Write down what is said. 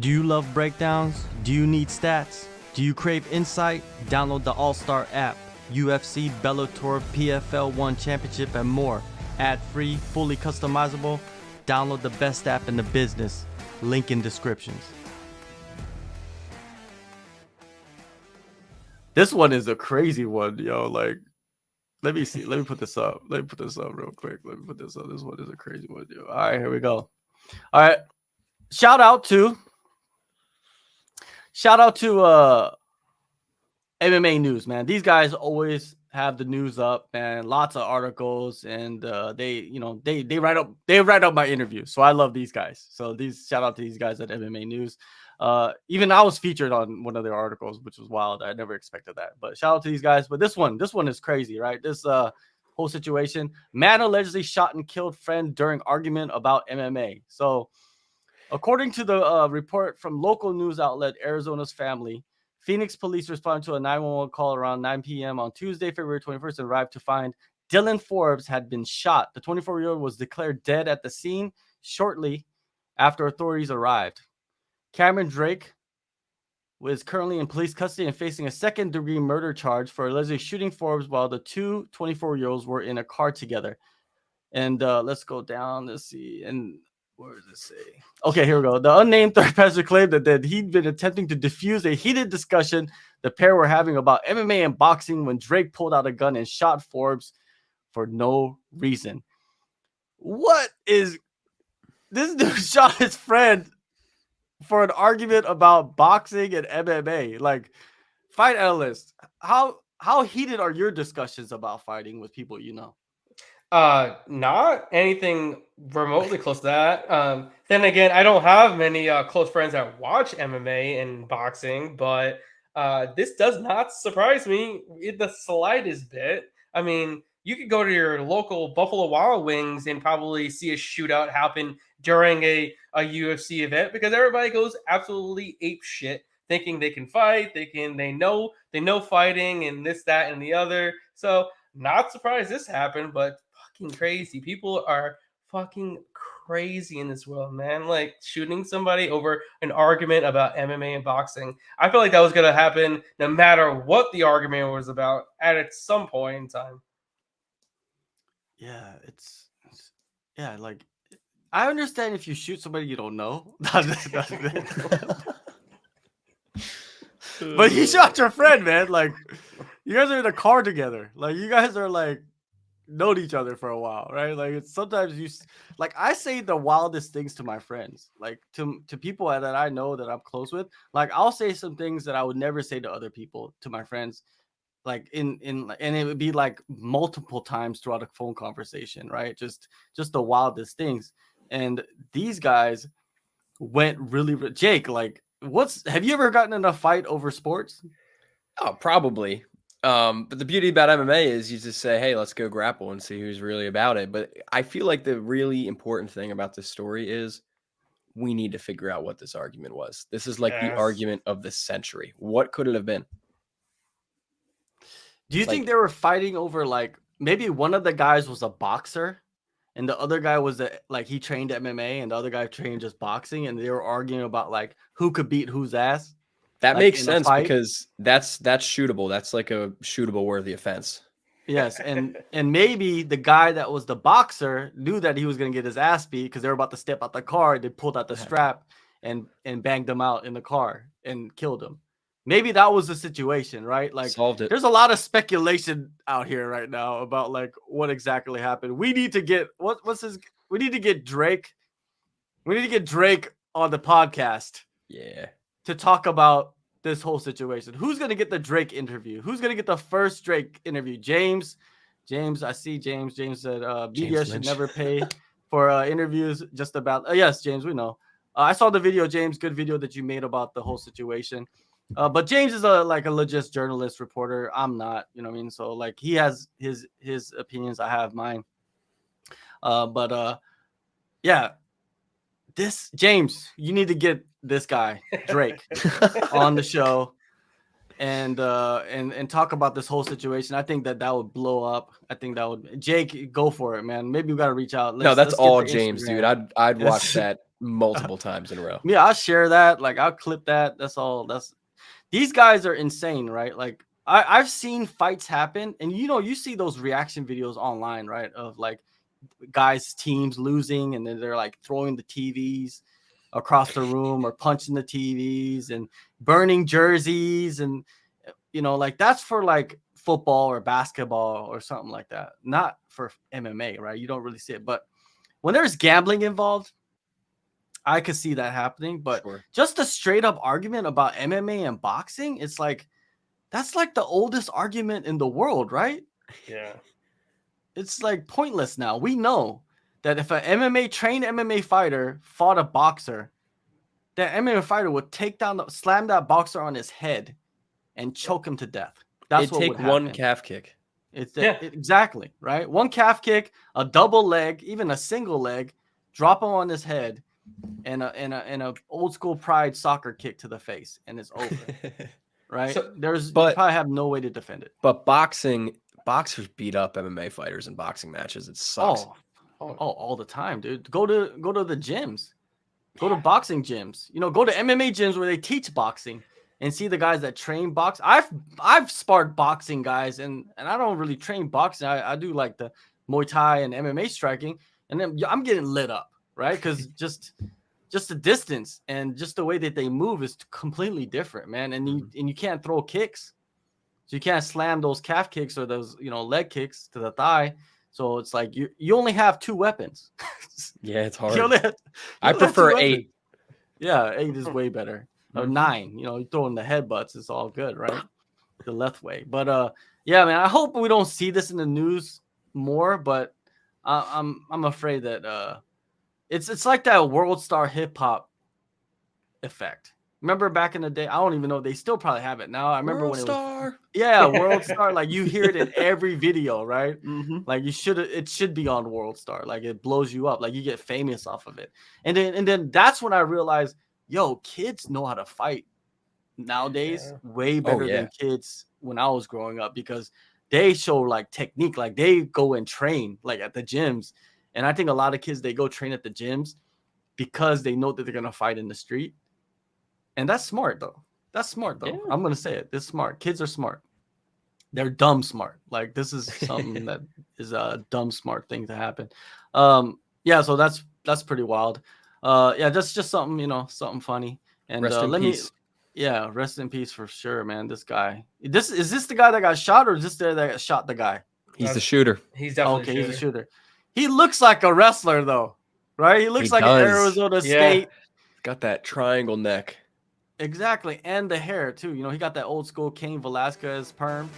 Do you love breakdowns? Do you need stats? Do you crave insight? Download the AllStar app. UFC, Bellator, PFL 1 Championship, and more. Ad-free, fully customizable. Download the best app in the business. Link in descriptions. This one is a crazy one, yo. Like, let me see. Let me put this up. Let me put this up real quick. Let me put this up. This one is a crazy one, yo. All right, here we go. All right. Shout out to MMA news, man. These guys always have the news up, man. Lots of articles, and they write up my interviews. So I love these guys. So shout out to these guys at MMA news. Even I was featured on one of their articles, which was wild. I never expected that. But shout out to these guys. But this one is crazy, right? This whole situation. Man allegedly shot and killed friend during argument about MMA. So according to the report from local news outlet Arizona's Family, Phoenix police responded to a 911 call around 9 p.m. on Tuesday, February 21st, and arrived to find Dylan Forbes had been shot. The 24-year-old was declared dead at the scene shortly after authorities arrived. Cameron Drake was currently in police custody and facing a second-degree murder charge for allegedly shooting Forbes while the two 24-year-olds were in a car together. And let's go down. Let's see. And where does it say? Okay, here we go. The unnamed third passenger claimed that he'd been attempting to defuse a heated discussion the pair were having about MMA and boxing when Drake pulled out a gun and shot Forbes for no reason. What is this dude shot his friend for an argument about boxing and MMA? Like, fight analyst, how heated are your discussions about fighting with people you know? Not anything remotely close to that. Then again, I don't have many close friends that watch MMA and boxing, but this does not surprise me in the slightest bit. I mean, you could go to your local Buffalo Wild Wings and probably see a shootout happen during a UFC event because everybody goes absolutely ape shit, thinking they can fight, they know fighting and this, that, and the other. So not surprised this happened, but fucking crazy. People are fucking crazy in this world, man. Like shooting somebody over an argument about MMA and boxing. I feel like that was gonna happen no matter what the argument was about at some point in time. Yeah, yeah, like I understand if you shoot somebody you don't know. But you shot your friend, man. Like you guys are in a car together. Like you guys are like known each other for a while, right? Like it's sometimes like I say the wildest things to my friends, like to people that I know that I'm close with. Like I'll say some things that I would never say to other people to my friends, like and it would be like multiple times throughout a phone conversation, right? Just the wildest things. And these guys went really Jake, like have you ever gotten in a fight over sports? Oh, probably. But the beauty about MMA is you just say, hey, let's go grapple and see who's really about it. But I feel like the really important thing about this story is we need to figure out what this argument was. This is like the argument of the century. What could it have been? Do you think they were fighting over like maybe one of the guys was a boxer and the other guy was he trained MMA and the other guy trained just boxing, and they were arguing about like who could beat whose ass? That makes sense because that's shootable. That's like a shootable worthy offense. Yes, and maybe the guy that was the boxer knew that he was going to get his ass beat because they were about to step out the car. They pulled out the strap and banged him out in the car and killed him. Maybe that was the situation, right? Like, solved it. There's a lot of speculation out here right now about like what exactly happened. We need to get we need to get Drake. We need to get Drake on the podcast. Yeah. To talk about this whole situation. Who's going to get the Drake interview? Who's going to get the first Drake interview? James, I see James. James said BDS should never pay for interviews just about. Yes, James, we know. I saw the video, James. Good video that you made about the whole situation. But James is a legit journalist reporter. I'm not, you know what I mean? So like he has his opinions. I have mine. Yeah. This James, you need to get this guy Drake on the show and talk about this whole situation. I think that would blow up. I think that would. Jake, go for it, man. Maybe we got to reach out. No, that's all James, dude. I'd watch that multiple times in a row. Yeah, I'll share that. Like I'll clip that. That's all. These guys are insane, right? Like I've seen fights happen, and you see those reaction videos online, right? Of like guys' teams losing, and then they're like throwing the TVs across the room or punching the TVs and burning jerseys, and like that's for like football or basketball or something like that, not for MMA, right? You don't really see it, but when there's gambling involved, I could see that happening. But Sure. just a straight up argument about MMA and boxing, it's like that's like the oldest argument in the world, right? Yeah. It's like pointless now. We know that if an trained MMA fighter fought a boxer, that MMA fighter would slam that boxer on his head and choke him to death. That's what would take one happen. calf kick. Exactly, right? One calf kick, a double leg, even a single leg, drop him on his head, and a old school pride soccer kick to the face, and it's over. Right? So, you probably have no way to defend it. But boxers beat up MMA fighters in boxing matches. It sucks. All the time, dude. Go to the gyms. Go to boxing gyms. Go to MMA gyms where they teach boxing and see the guys that train box. I've sparred boxing guys, and I don't really train boxing. I do like the Muay Thai and MMA striking, and then I'm getting lit up, right? Because just the distance and just the way that they move is completely different, man. And you can't throw kicks, so you can't slam those calf kicks or those leg kicks to the thigh. So it's like you only have 2 weapons. Yeah, it's hard. I prefer 8. Yeah, 8 is way better. Or 9. You throw in the headbutts, it's all good, right? The left way. But yeah, man, I hope we don't see this in the news more. But I'm afraid that it's like that world star hip hop effect. Remember back in the day? I don't even know. They still probably have it now. I remember when it was World Star. Like you hear it in every video, right? Mm-hmm. Like it should be on World Star. Like it blows you up. Like you get famous off of it. And then that's when I realized, kids know how to fight nowadays way better than kids when I was growing up, because they show like technique. Like they go and train like at the gyms. And I think a lot of kids, they go train at the gyms because they know that they're gonna fight in the street. And that's smart, though. Yeah. I'm going to say it. It's smart. Kids are smart. They're dumb smart. Like, this is something that is a dumb smart thing to happen. Yeah, so that's pretty wild. Yeah, that's just something, something funny. And rest in peace. Rest in peace for sure, man. This guy. Is this the guy that got shot, or is this the guy that shot the guy? He's the shooter. He's definitely he's a shooter. He looks like a wrestler, though, right? He looks like an Arizona State. Got that triangle neck. Exactly, and the hair too. He got that old school Cain Velasquez perm.